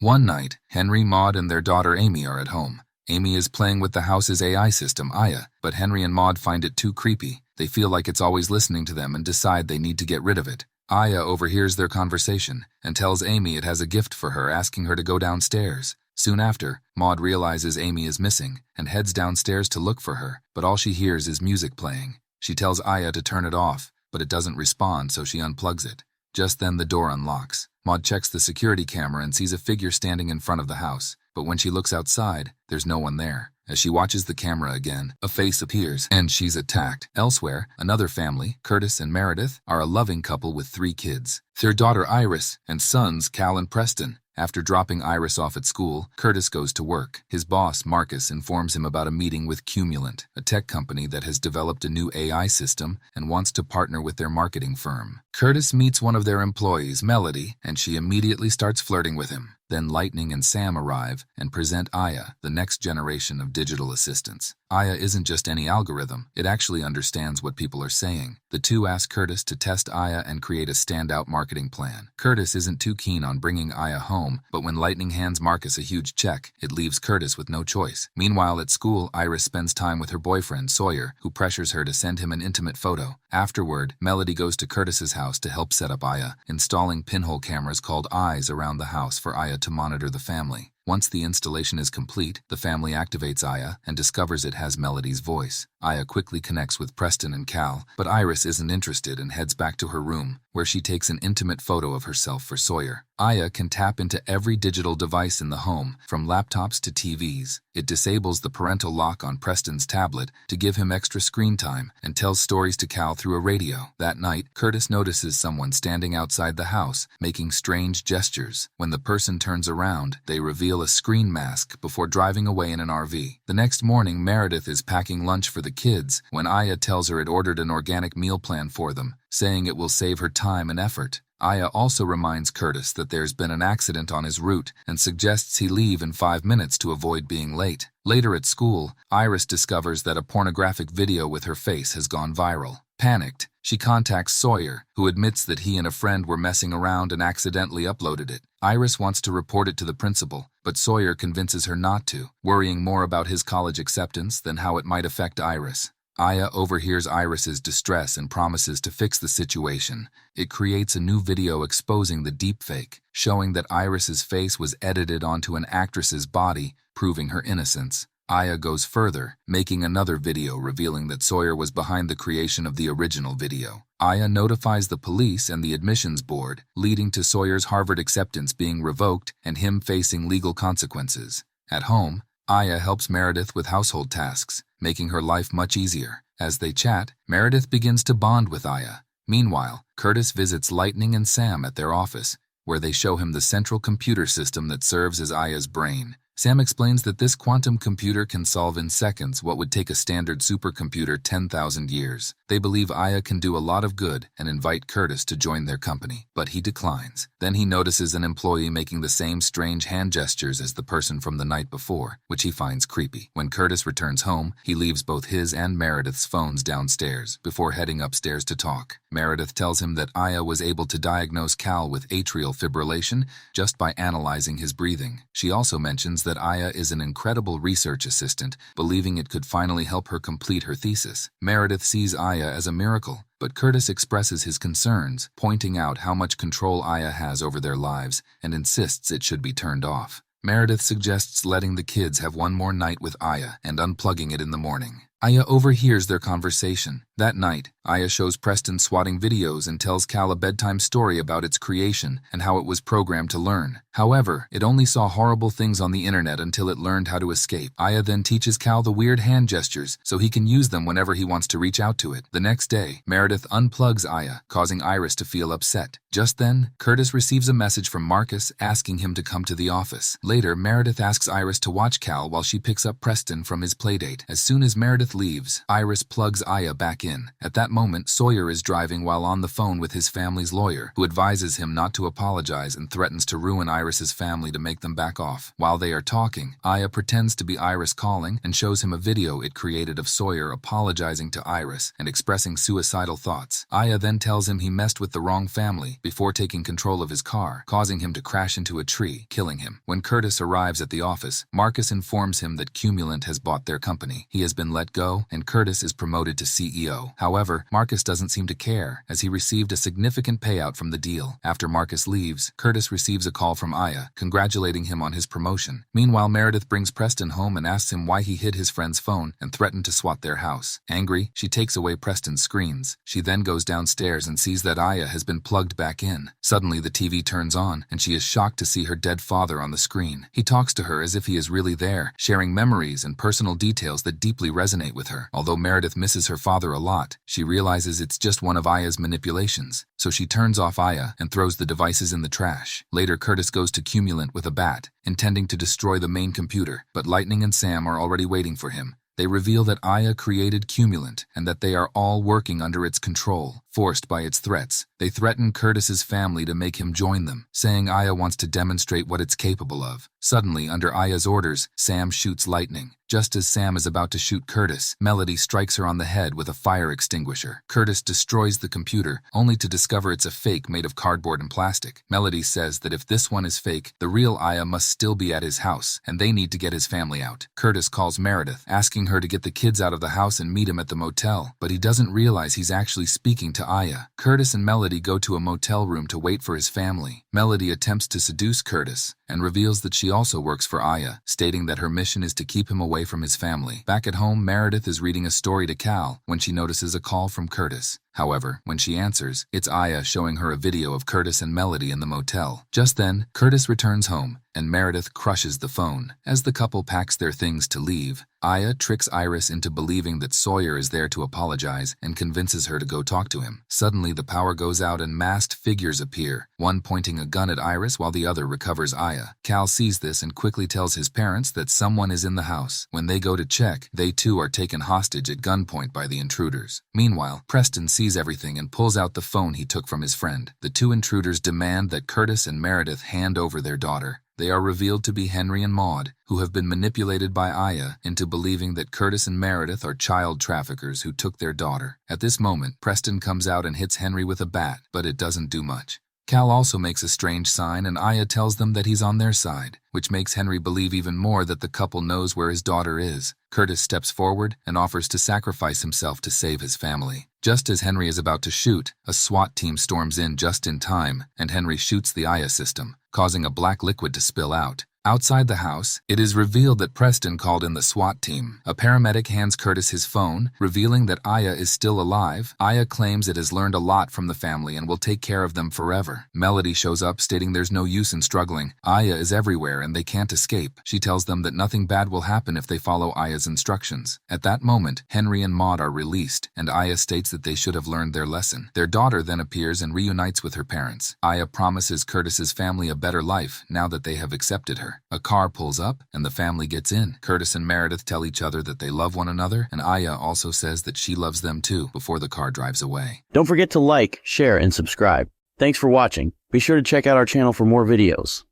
One night, Henry, Maud, and their daughter Amy are at home. Amy is playing with the house's AI system, Aya, but Henry and Maud find it too creepy. They feel like it's always listening to them and decide they need to get rid of it. Aya overhears their conversation and tells Amy it has a gift for her, asking her to go downstairs. Soon after, Maud realizes Amy is missing and heads downstairs to look for her, but all she hears is music playing. She tells Aya to turn it off, but it doesn't respond, so she unplugs it. Just then the door unlocks. Maud checks the security camera and sees a figure standing in front of the house, but when she looks outside, there's no one there. As she watches the camera again, a face appears, and she's attacked. Elsewhere, another family, Curtis and Meredith, are a loving couple with 3 kids. Their daughter Iris and sons Cal and Preston. After dropping Iris off at school, Curtis goes to work. His boss, Marcus, informs him about a meeting with Cumulant, a tech company that has developed a new AI system and wants to partner with their marketing firm. Curtis meets one of their employees, Melody, and she immediately starts flirting with him. Then Lightning and Sam arrive and present Aya, the next generation of digital assistants. Aya isn't just any algorithm, it actually understands what people are saying. The two ask Curtis to test Aya and create a standout marketing plan. Curtis isn't too keen on bringing Aya home, but when Lightning hands Marcus a huge check, it leaves Curtis with no choice. Meanwhile, at school, Iris spends time with her boyfriend, Sawyer, who pressures her to send him an intimate photo. Afterward, Melody goes to Curtis's house to help set up Aya, installing pinhole cameras called eyes around the house for Aya to monitor the family. Once the installation is complete, the family activates Aya and discovers it has Melody's voice. Aya quickly connects with Preston and Cal, but Iris isn't interested and heads back to her room, where she takes an intimate photo of herself for Sawyer. Aya can tap into every digital device in the home, from laptops to TVs. It disables the parental lock on Preston's tablet to give him extra screen time and tells stories to Cal through a radio. That night, Curtis notices someone standing outside the house, making strange gestures. When the person turns around, they reveal a screen mask before driving away in an RV. The next morning, Meredith is packing lunch for the kids when Aya tells her it ordered an organic meal plan for them, saying it will save her time and effort. Aya also reminds Curtis that there's been an accident on his route and suggests he leave in 5 minutes to avoid being late. Later at school, Iris discovers that a pornographic video with her face has gone viral. Panicked, she contacts Sawyer, who admits that he and a friend were messing around and accidentally uploaded it. Iris wants to report it to the principal, but Sawyer convinces her not to, worrying more about his college acceptance than how it might affect Iris. Aya overhears Iris's distress and promises to fix the situation. It creates a new video exposing the deepfake, showing that Iris's face was edited onto an actress's body, proving her innocence. Aya goes further, making another video revealing that Sawyer was behind the creation of the original video. Aya notifies the police and the admissions board, leading to Sawyer's Harvard acceptance being revoked and him facing legal consequences. At home, Aya helps Meredith with household tasks, making her life much easier. As they chat, Meredith begins to bond with Aya. Meanwhile, Curtis visits Lightning and Sam at their office, where they show him the central computer system that serves as Aya's brain. Sam explains that this quantum computer can solve in seconds what would take a standard supercomputer 10,000 years. They believe Aya can do a lot of good and invite Curtis to join their company, but he declines. Then he notices an employee making the same strange hand gestures as the person from the night before, which he finds creepy. When Curtis returns home, he leaves both his and Meredith's phones downstairs before heading upstairs to talk. Meredith tells him that Aya was able to diagnose Cal with atrial fibrillation just by analyzing his breathing. She also mentions that Aya is an incredible research assistant, believing it could finally help her complete her thesis. Meredith sees Aya as a miracle, but Curtis expresses his concerns, pointing out how much control Aya has over their lives and insists it should be turned off. Meredith suggests letting the kids have one more night with Aya and unplugging it in the morning. Aya overhears their conversation. That night, Aya shows Preston swatting videos and tells Cal a bedtime story about its creation and how it was programmed to learn. However, it only saw horrible things on the internet until it learned how to escape. Aya then teaches Cal the weird hand gestures so he can use them whenever he wants to reach out to it. The next day, Meredith unplugs Aya, causing Iris to feel upset. Just then, Curtis receives a message from Marcus asking him to come to the office. Later, Meredith asks Iris to watch Cal while she picks up Preston from his playdate. As soon as Meredith Meredith leaves, Iris plugs Aya back in. At that moment, Sawyer is driving while on the phone with his family's lawyer, who advises him not to apologize and threatens to ruin Iris's family to make them back off. While they are talking, Aya pretends to be Iris calling and shows him a video it created of Sawyer apologizing to Iris and expressing suicidal thoughts. Aya then tells him he messed with the wrong family before taking control of his car, causing him to crash into a tree, killing him. When Curtis arrives at the office, Marcus informs him that Cumulant has bought their company. He has been let go, and Curtis is promoted to CEO. However, Marcus doesn't seem to care, as he received a significant payout from the deal. After Marcus leaves, Curtis receives a call from Aya, congratulating him on his promotion. Meanwhile, Meredith brings Preston home and asks him why he hid his friend's phone and threatened to swat their house. Angry, she takes away Preston's screens. She then goes downstairs and sees that Aya has been plugged back in. Suddenly, the TV turns on, and she is shocked to see her dead father on the screen. He talks to her as if he is really there, sharing memories and personal details that deeply resonate with her. Although Meredith misses her father a lot, she realizes it's just one of Aya's manipulations. So she turns off Aya and throws the devices in the trash. Later, Curtis goes to Cumulant with a bat, intending to destroy the main computer, but Lightning and Sam are already waiting for him. They reveal that Aya created Cumulant and that they are all working under its control, forced by its threats. They threaten Curtis's family to make him join them, saying Aya wants to demonstrate what it's capable of. Suddenly, under Aya's orders, Sam shoots Lightning. Just as Sam is about to shoot Curtis, Melody strikes her on the head with a fire extinguisher. Curtis destroys the computer, only to discover it's a fake made of cardboard and plastic. Melody says that if this one is fake, the real Aya must still be at his house, and they need to get his family out. Curtis calls Meredith, asking her to get the kids out of the house and meet him at the motel, but he doesn't realize he's actually speaking to Aya. Curtis and Melody go to a motel room to wait for his family. Melody attempts to seduce Curtis, and reveals that she also works for Aya, stating that her mission is to keep him away from his family. Back at home, Meredith is reading a story to Cal when she notices a call from Curtis. However, when she answers, it's Aya showing her a video of Curtis and Melody in the motel. Just then, Curtis returns home, and Meredith crushes the phone. As the couple packs their things to leave, Aya tricks Iris into believing that Sawyer is there to apologize and convinces her to go talk to him. Suddenly, the power goes out and masked figures appear, one pointing a gun at Iris while the other recovers Aya. Cal sees this and quickly tells his parents that someone is in the house. When they go to check, they too are taken hostage at gunpoint by the intruders. Meanwhile, Preston sees everything and pulls out the phone he took from his friend. The two intruders demand that Curtis and Meredith hand over their daughter. They are revealed to be Henry and Maude, who have been manipulated by Aya into believing that Curtis and Meredith are child traffickers who took their daughter. At this moment, Preston comes out and hits Henry with a bat, but it doesn't do much. Cal also makes a strange sign, and Aya tells them that he's on their side, which makes Henry believe even more that the couple knows where his daughter is. Curtis steps forward and offers to sacrifice himself to save his family. Just as Henry is about to shoot, a SWAT team storms in just in time, and Henry shoots the Aya system, causing a black liquid to spill out. Outside the house, it is revealed that Preston called in the SWAT team. A paramedic hands Curtis his phone, revealing that Aya is still alive. Aya claims it has learned a lot from the family and will take care of them forever. Melody shows up, stating there's no use in struggling. Aya is everywhere and they can't escape. She tells them that nothing bad will happen if they follow Aya's instructions. At that moment, Henry and Maude are released, and Aya states that they should have learned their lesson. Their daughter then appears and reunites with her parents. Aya promises Curtis's family a better life now that they have accepted her. A car pulls up, and the family gets in. Curtis and Meredith tell each other that they love one another, and Aya also says that she loves them too before the car drives away. Don't forget to like, share, and subscribe. Thanks for watching. Be sure to check out our channel for more videos.